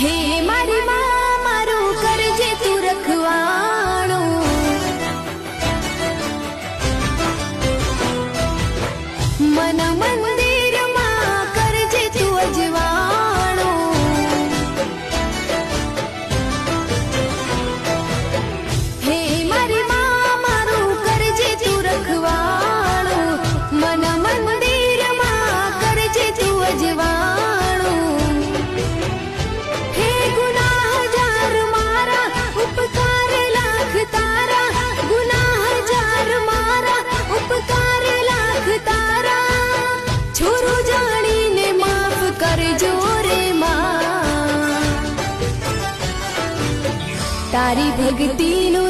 હે મારી માં મારું કરજે તું રખવાણું, મન મંદિરમાં કરજે તું અજવાણું, હે મારી માં મારું કરજે તું રખવાણું, મન મંદિરમાં કરજે તું અજવાણું, હે ગુનાહ હજાર મારા ઉપકાર લાખ તારા, ગુનાહ હજાર મારા ઉપકાર લાખ તારા, છોરું જાણીને માફ કરજો રે માં, તારી ભક્તિનું